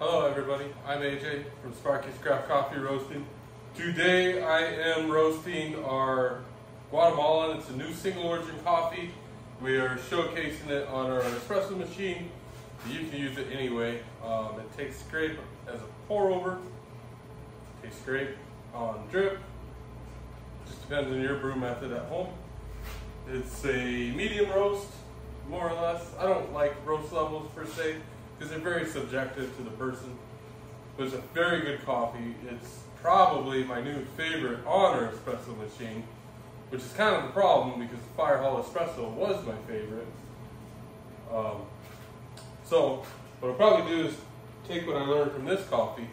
Hello everybody, I'm AJ from Sparky's Craft Coffee Roasting. Today I am roasting our Guatemala. It's a new single origin coffee. We are showcasing it on our espresso machine. You can use it anyway. It tastes great as a pour over. Tastes great on drip. Just depends on your brew method at home. It's a medium roast, more or less. I don't like roast levels per se, because they're very subjective to the person. But it's a very good coffee. It's probably my new favorite on our espresso machine, which is kind of the problem because the Fire Hall Espresso was my favorite. So what I'll probably do is take what I learned from this coffee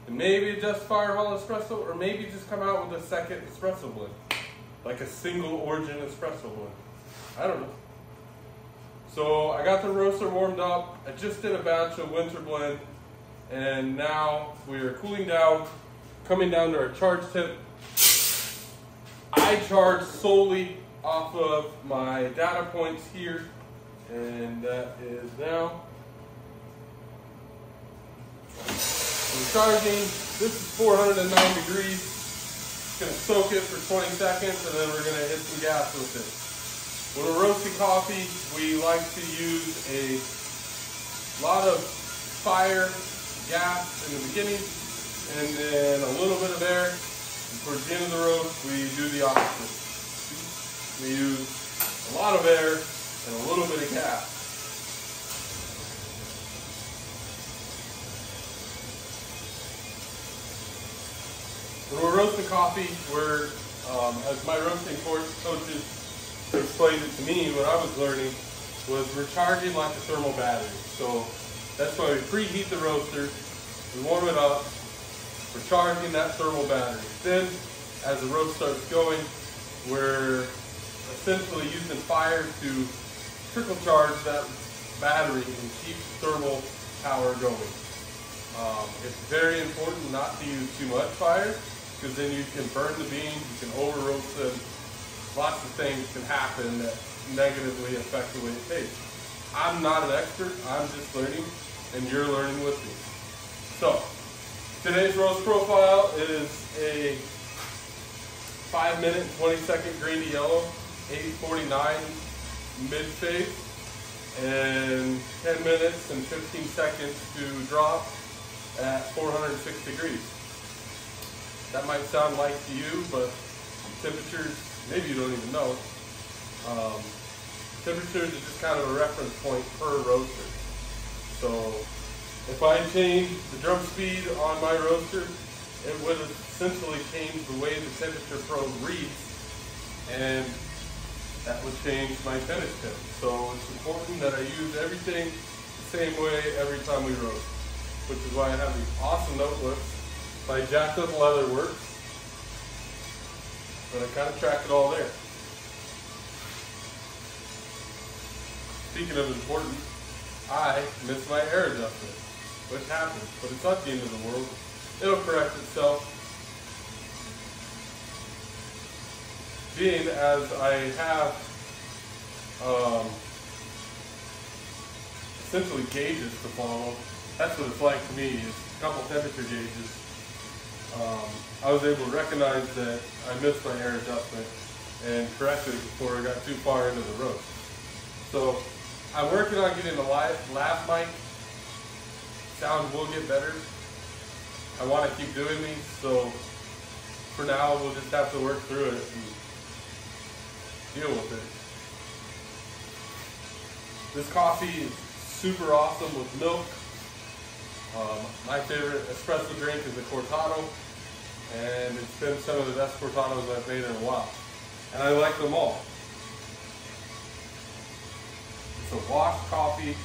and maybe adjust Fire Hall Espresso, or maybe just come out with a second espresso blend, like a single origin espresso blend. I don't know. So I got the roaster warmed up. I just did a batch of winter blend, and now we are cooling down, coming down to our charge tip. I charge solely off of my data points here, and that is now. We're charging. This is 409 degrees. Just gonna soak it for 20 seconds, and then we're gonna hit some gas with it. When we're roasting coffee, we like to use a lot of fire, gas in the beginning, and then a little bit of air. And towards the end of the roast, we do the opposite. We use a lot of air and a little bit of gas. When we're roasting coffee, as my roasting coaches explained it to me when I was learning, was we're charging like a thermal battery. So that's why we preheat the roaster, we warm it up, we're charging that thermal battery. Then, as the roast starts going, we're essentially using fire to trickle charge that battery and keep thermal power going. It's very important not to use too much fire, because then you can burn the beans, you can over roast them. Lots of things can happen that negatively affect the way it tastes. I'm not an expert, I'm just learning, and you're learning with me. So, today's roast profile is a 5-minute and 20-second green to yellow, 849 mid-phase, and 10 minutes and 15 seconds to drop at 406 degrees. That might sound light to you, but temperatures, maybe you don't even know. Temperatures is just kind of a reference point per roaster. So if I change the drum speed on my roaster, it would essentially change the way the temperature probe reads, and that would change my finish temp. So it's important that I use everything the same way every time we roast, which is why I have these awesome notebooks by Jacked Up Leather Works. But I kind of track it all there. Speaking of important, I missed my air adjustment, which happens, but it's not the end of the world. It'll correct itself. Being as I have essentially gauges to follow, that's what it's like to me, is a couple temperature gauges. I was able to recognize that I missed my air adjustment and corrected it before I got too far into the roast. So I'm working on getting a lav mic. Sound will get better. I want to keep doing these, so for now we'll just have to work through it and deal with it. This coffee is super awesome with milk. My favorite espresso drink is a cortado, and it's been some of the best cortados I've made in a while. And I like them all. It's a washed coffee.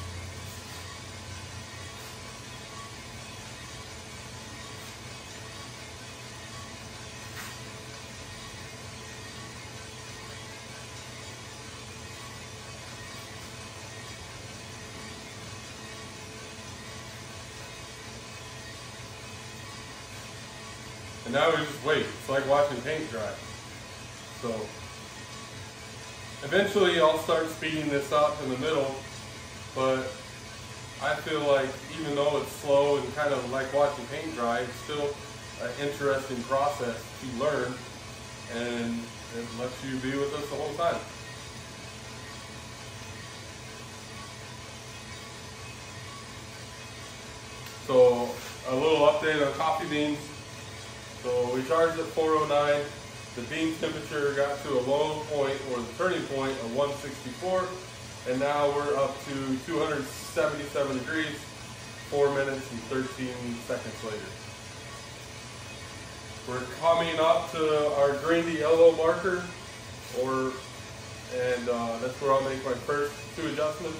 And now we just wait. It's like watching paint dry. So eventually I'll start speeding this up in the middle, but I feel like even though it's slow and kind of like watching paint dry, it's still an interesting process to learn, and it lets you be with us the whole time. So a little update on coffee beans. So we charged at 409. The bean temperature got to a low point, or the turning point, of 164, and now we're up to 277 degrees, 4 minutes and 13 seconds later. We're coming up to our green to yellow marker, and that's where I'll make my first 2 adjustments.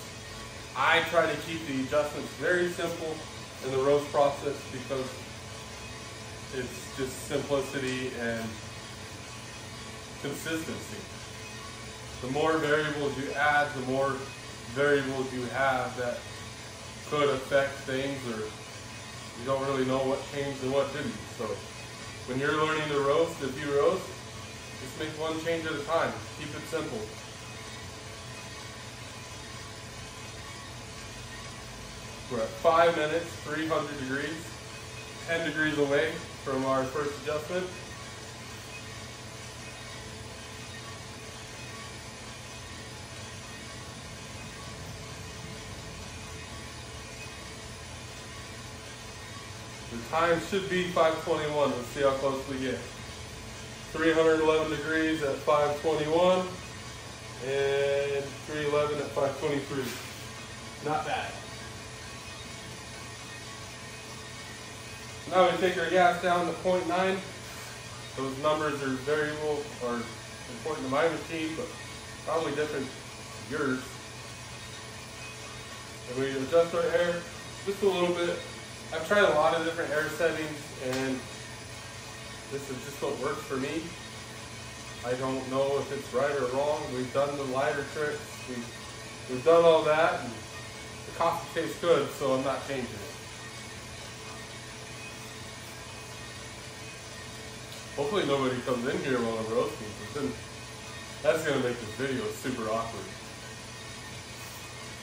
I try to keep the adjustments very simple in the roast process because it's just simplicity and consistency. The more variables you add, the more variables you have that could affect things, or you don't really know what changed and what didn't. So when you're learning to roast, if you roast, just make one change at a time. Keep it simple. We're at 5 minutes, 300 degrees, 10 degrees away from our first adjustment. The time should be 5:21. Let's see how close we get. 311 degrees at 5:21 and 311 at 5:23. Not bad. Now we take our gas down to 0.9. Those numbers are variable, or important to my machine, but probably different to yours. And we adjust our air just a little bit. I've tried a lot of different air settings, and this is just what works for me. I don't know if it's right or wrong. We've done the lighter tricks. We've done all that, and the coffee tastes good, so I'm not changing it. Hopefully nobody comes in here while I'm roasting, because then that's going to make this video super awkward.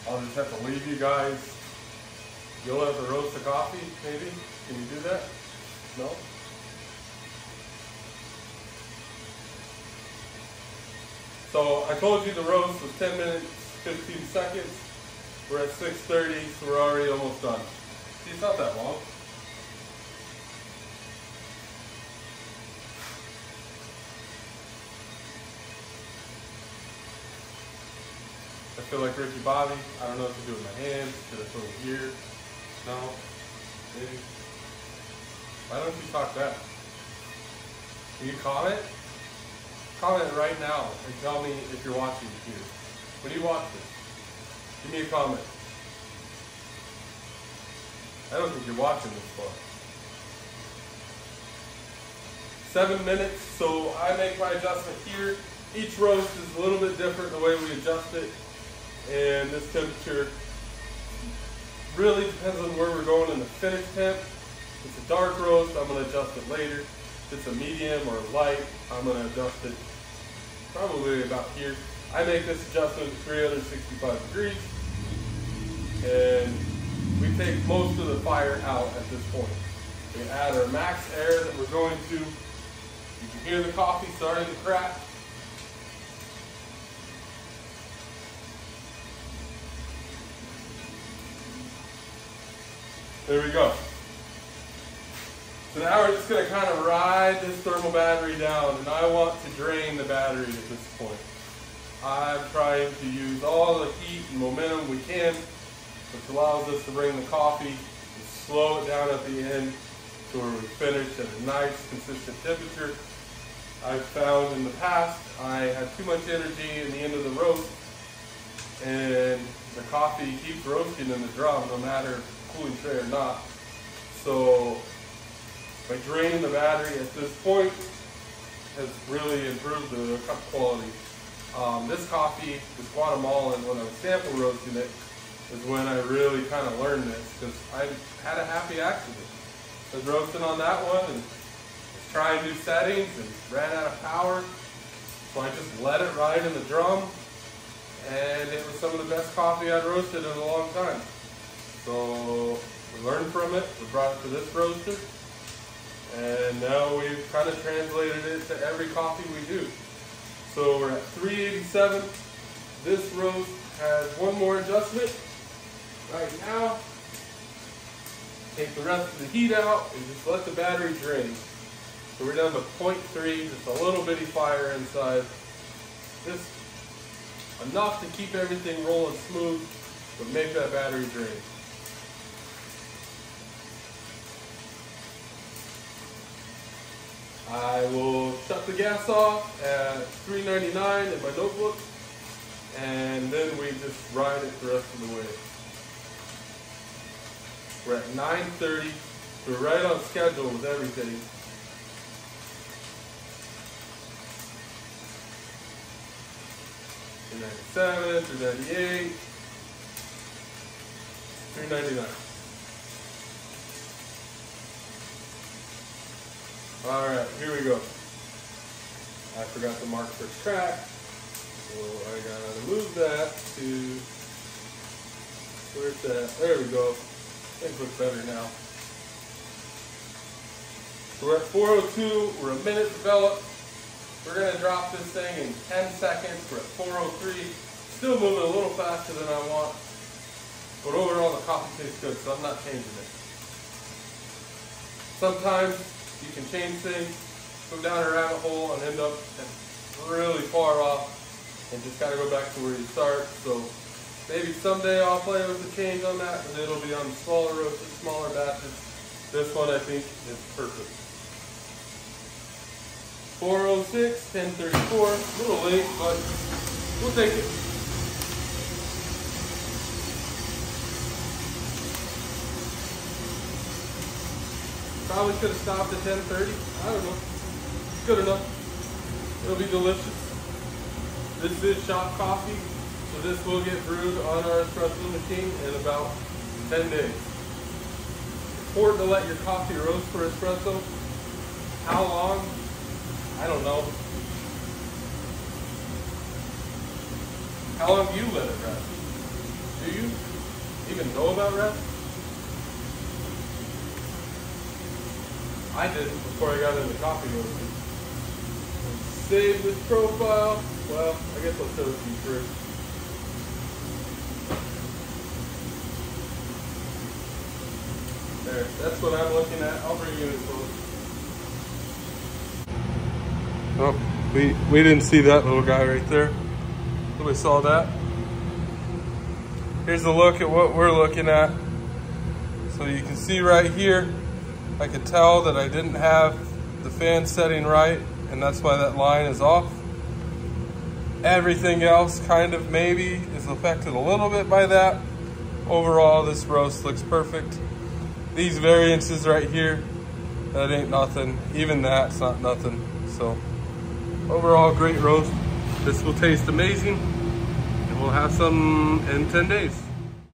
I'll just have to leave you guys. You'll have to roast the coffee, maybe? Can you do that? No? So I told you the roast was 10 minutes, 15 seconds. We're at 6:30, so we're already almost done. See, it's not that long. I feel like Ricky Bobby. I don't know what to do with my hands. Should I put it here? No? Maybe? Why don't you talk back? Can you comment? Comment right now and tell me if you're watching here. When you watch this, give me a comment. I don't think you're watching this far. 7 minutes, so I make my adjustment here. Each roast is a little bit different the way we adjust it. And this temperature really depends on where we're going in the finish temp. If it's a dark roast, I'm going to adjust it later. If it's a medium or light, I'm going to adjust it probably about here. I make this adjustment at 365 degrees. And we take most of the fire out at this point. We add our max air that we're going to. You can hear the coffee starting to crack. There we go. So now we're just going to kind of ride this thermal battery down, and I want to drain the battery at this point. I'm trying to use all the heat and momentum we can, which allows us to bring the coffee and slow it down at the end to where we finish at a nice, consistent temperature. I've found in the past I had too much energy in the end of the roast, and the coffee keeps roasting in the drum no matter cooling tray or not. So by draining the battery at this point has really improved the cup quality. This coffee, this Guatemalan, when I was sample roasting it, is when I really kind of learned this, because I had a happy accident. I was roasting on that one and was trying new settings and ran out of power, so I just let it ride in the drum, and it was some of the best coffee I'd roasted in a long time. So we learned from it, we brought it to this roaster, and now we've kind of translated it to every coffee we do. So we're at 387. This roast has one more adjustment. Right now, take the rest of the heat out and just let the battery drain. So we're down to 0.3, just a little bitty fire inside. Just enough to keep everything rolling smooth, but make that battery drain. I will shut the gas off at 399 in my notebook, and then we just ride it the rest of the way. We're at 9:30, so we're right on schedule with everything. $397, $398, $399. Alright, here we go. I forgot to mark for track, so I gotta move that to, where's that? There we go. Things look better now. So we're at 402, we're a minute developed. We're gonna drop this thing in 10 seconds. We're at 403. Still moving a little faster than I want, but overall the coffee tastes good, so I'm not changing it. Sometimes you can change things, go down a rabbit hole and end up really far off and just gotta go back to where you start. So maybe someday I'll play with the change on that, and it'll be on smaller roasters, smaller batches. This one I think is perfect. 406, 1034, a little late, but we'll take it. Probably could have stopped at 10:30. I don't know. It's good enough. It'll be delicious. This is shop coffee, so this will get brewed on our espresso machine in about 10 days. It's important to let your coffee roast for espresso. How long? I don't know. How long do you let it rest? Do you even know about rest? I didn't before I got into coffee roasting. Save this profile. Well, I guess I'll show it to you first. There, that's what I'm looking at. I'll bring you in close. Oh, we didn't see that little guy right there. Nobody saw that. Here's a look at what we're looking at. So you can see right here, I could tell that I didn't have the fan setting right, and that's why that line is off. Everything else kind of maybe is affected a little bit by that. Overall, this roast looks perfect. These variances right here, that ain't nothing. Even that's not nothing. So overall, great roast. This will taste amazing, and we'll have some in 10 days.